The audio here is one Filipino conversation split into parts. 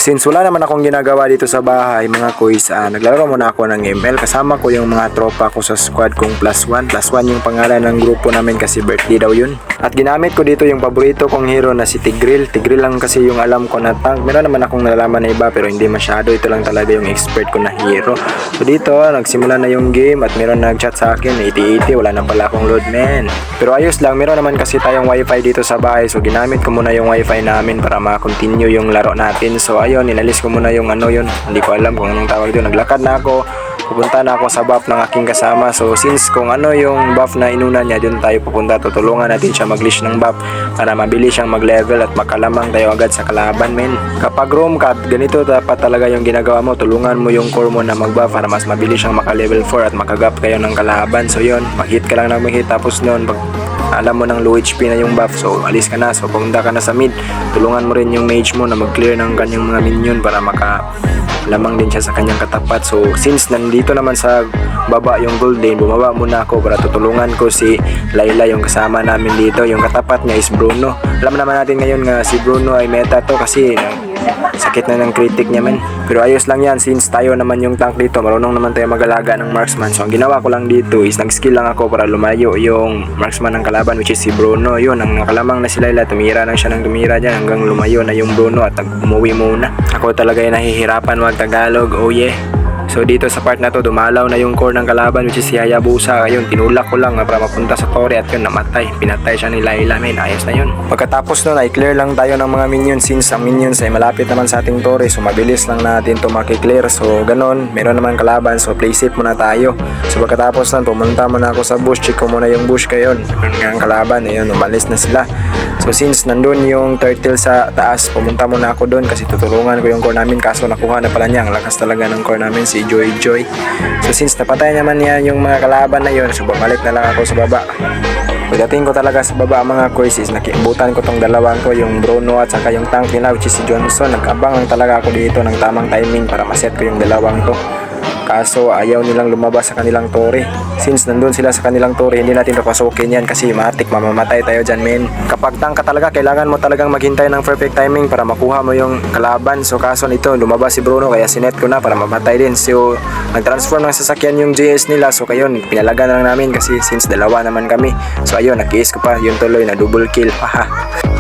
since wala naman akong ginagawa dito sa bahay mga kuys, naglalaro muna ako ng ML. Kasama ko yung mga tropa ko sa squad kong +1. +1 yung pangalan ng grupo namin kasi birthday daw yun. At ginamit ko dito yung paborito kong hero na si Tigreal. Tigreal lang kasi yung alam ko na tank. Meron naman akong nalalaman na iba pero hindi masyado. Ito lang talaga yung expert ko na hero. So dito nagsimula na yung game at meron nag-chat sa akin 8080. Wala na pala akong load man. Pero ayos lang, meron naman kasi tayong wifi dito sa bahay. So ginamit ko muna yung wifi namin para ma-continue yung laro natin. So ayun, inalis ko muna yung yun, hindi ko alam kung anong tawag doon. Naglakad na ako, pupunta na ako sa buff ng aking kasama. So since kung yung buff na inuna niya, dun tayo pupunta. Tutulungan natin siya mag-leash ng buff para mabilis siyang mag-level at makalamang tayo agad sa kalaban men. Kapag roam cut, ganito dapat talaga yung ginagawa mo. Tulungan mo yung core mo na mag-buff para mas mabilis siyang maka-level 4 at makagap kayo ng kalaban. So yun, mag-hit ka lang ng mag-hit, tapos nun pag alam mo ng low HP na yung buff, so alis ka na. So pumunta ka na sa mid, tulungan mo rin yung mage mo na mag-clear ng kanyang mga minion para lamang din siya sa kanyang katapat. So since nandito naman sa baba yung gold lane, bumaba muna ako para tutulungan ko si Layla, yung kasama namin dito. Yung katapat niya is Bruno. Alam naman natin ngayon nga si Bruno ay meta to kasi sakit na ng critic niya men. Pero ayos lang yan since tayo naman yung tank dito, marunong naman tayo mag-alaga ng marksman. So ang ginawa ko lang dito is nag-skill lang ako para lumayo yung marksman ng kalaban, which is si Bruno. Yun, ang nakalamang na si Layla, tumira lang siya ng tumira dyan hanggang lumayo na yung Bruno at umuwi muna. Ako talaga yung nahihirapan mag-Tagalog, oh yeah. So dito sa part na to, dumalaw na yung core ng kalaban, which is si Hayabusa. Ayun, tinulak ko lang para mapunta sa torre at yun, namatay. Pinatay siya ni Layla men, ayos na yun. Pagkatapos nun ay clear lang tayo ng mga minions since ang minions ay malapit naman sa ating torre. So mabilis lang natin to makiklear. So ganon, meron naman kalaban, so play safe muna tayo. So pagkatapos nun, pumunta muna ako sa bush, check ko muna yung bush kayon. Ang kalaban, ayun, umalis na sila. So since nandun yung turtle sa taas, pumunta muna ako dun kasi tutulungan ko yung core namin. Kaso nakuha na pala niya, ang lakas talaga ng core namin, si Joy. So since napatay naman niya yung mga kalaban na yun, so bumalik na lang ako sa baba. Pagdating ko talaga sa baba mga kuys is nakibutan ko tong dalawang ko, yung Bruno at saka yung tank nila, which is si Johnson. Nag-abang lang talaga ako dito ng tamang timing para maset ko yung dalawang to. Kaso ayaw nilang lumabas sa kanilang torre. Since nandun sila sa kanilang torre, hindi natin papasukin yan kasi matik mamamatay tayo dyan men. Kapag tank ka talaga, kailangan mo talagang maghintay ng perfect timing para makuha mo yung kalaban. So kaso nito, lumabas si Bruno kaya sinet ko na para mamatay din. So nag-transform ng sasakyan yung GS nila. So kayon, pinalaga na lang namin kasi since dalawa naman kami. So ayun, nag-kiss ko pa, yun tuloy na double kill.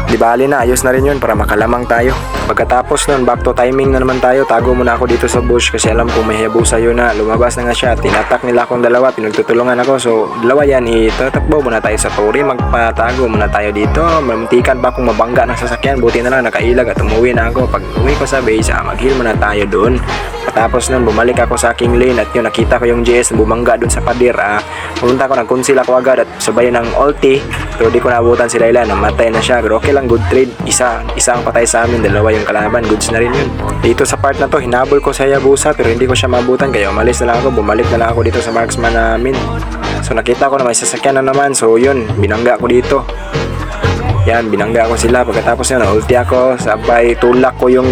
Di bali na, ayos na rin yun para makalamang tayo. Pagkatapos nun, back to timing na naman tayo. Tago muna ako dito sa bush kasi alam kong may Hayabusa yun na. Lumabas na nga siya, tinatak nila akong dalawa, pinagtutulungan ako. So dalawa yan, itatakbo muna tayo sa torre, magpatago muna tayo dito. Mamuntikan pa akong mabangga ng sasakyan, buti na lang nakailag at umuwi na ako. Pag uwi ko sa base, mag-heal muna tayo doon. Tapos nun, bumalik ako sa aking lane at yun, nakita ko yung GS na bumangga dun sa pader. Pumunta ko, nag-conceal ako agad at sabay ng ulti. Pero di ko naabutan si Layla, namatay na siya. Pero okay lang, good trade. Isa ang patay sa amin, dalawa yung kalaban. Goods na rin yun. Dito sa part na to, hinabol ko sa Hayabusa pero hindi ko siya maabutan. Kaya umalis na lang ako, bumalik na lang ako dito sa marksman namin. So nakita ko na may sasakyan na naman. So yun, binangga ko dito. Yan, binangga ko sila. Pagkatapos yun, ulti ako, sabay tulak ko yung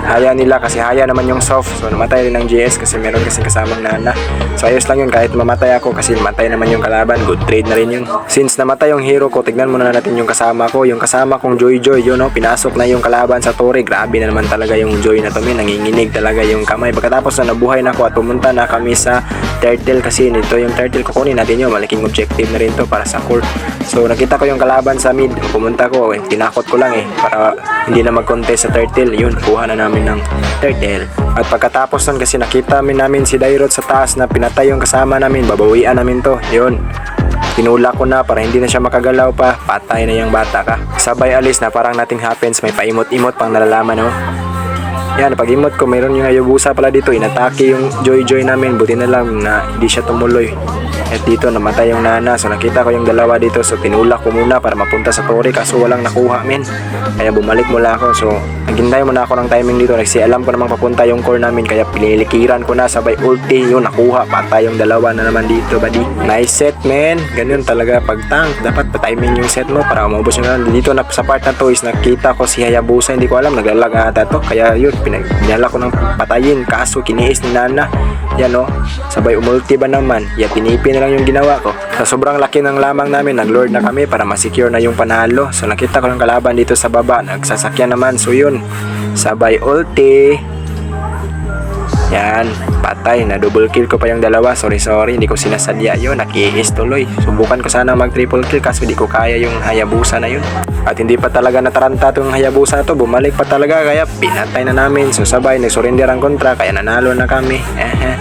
haya nila kasi haya naman yung soft. So namatay rin ng GS kasi meron kasing kasamang nana. So ayos lang yun, kahit mamatay ako kasi namatay naman yung kalaban, good trade na rin yun. Since namatay yung hero ko, tignan muna natin yung kasama ko. Yung kasama kong Joy, yun pinasok na yung kalaban sa torre. Grabe na naman talaga yung Joy na to, nanginginig talaga yung kamay. Pagkatapos na nabuhay na ako at pumunta na kami sa turtle kasi nito yung turtle, kukunin natin yun. Malaking objective na rin to para sa core. So nakita ko yung kalaban sa mid, pumunta ko, tinakot ko lang para hindi na mag-contest sa turtle. Yun, kuha na namin ng turtle. At pagkatapos nun kasi nakita namin si Dairot sa taas na pinatay yung kasama namin, babawian namin to. Yun, tinulak ko na para hindi na siya makagalaw pa, patay na yung bata ka. Sabay alis na parang nothing happens, may paimot-imot pang nalalaman Yan, pag-imot ko, mayroon yung Hayabusa pala dito, inatake yung Joy namin, buti na lang na hindi siya tumuloy. At dito namatay yung nana. So nakita ko yung dalawa dito. So tinulak ko muna para mapunta sa torre kaso walang nakuha men. Kaya bumalik mula ako. So naghintay muna ako ng timing dito kasi alam ko namang papunta yung core namin. Kaya pinilikiran ko na sabay ulti. Yun, nakuha. Patay yung dalawa na naman dito buddy. Nice set men. Ganun talaga pag tank. Dapat pa-timing yung set mo para maubos yung dito na sa part na to is nakita ko si Hayabusa. Hindi ko alam, naglalag ata to. Kaya yun, Pinala ko ng patayin, kaso kiniis ni Nana. Yan o, sabay umulti ba naman. Pinipi na lang yung ginawa ko. Sa sobrang laki ng lamang namin, nag-lord na kami para masecure na yung panalo. So nakita ko ng kalaban dito sa baba, nagsasakyan naman. So yun, sabay ulti. Yan, patay. Na double kill ko pa yung dalawa. Sorry, hindi ko sinasadya yun. Nakiis tuloy. Subukan ko sana mag triple kill kaso di ko kaya yung Hayabusa na yun. At hindi pa talaga nataranta itong Hayabusa to. Bumalik pa talaga kaya pinatay na namin. So sabay, nagsurrender ang kontra kaya nanalo na kami.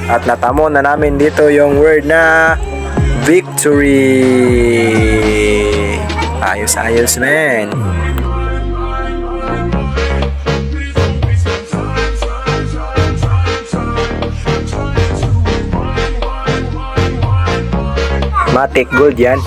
At natamo na namin dito yung word na victory. Ayos men. Matic gold yan.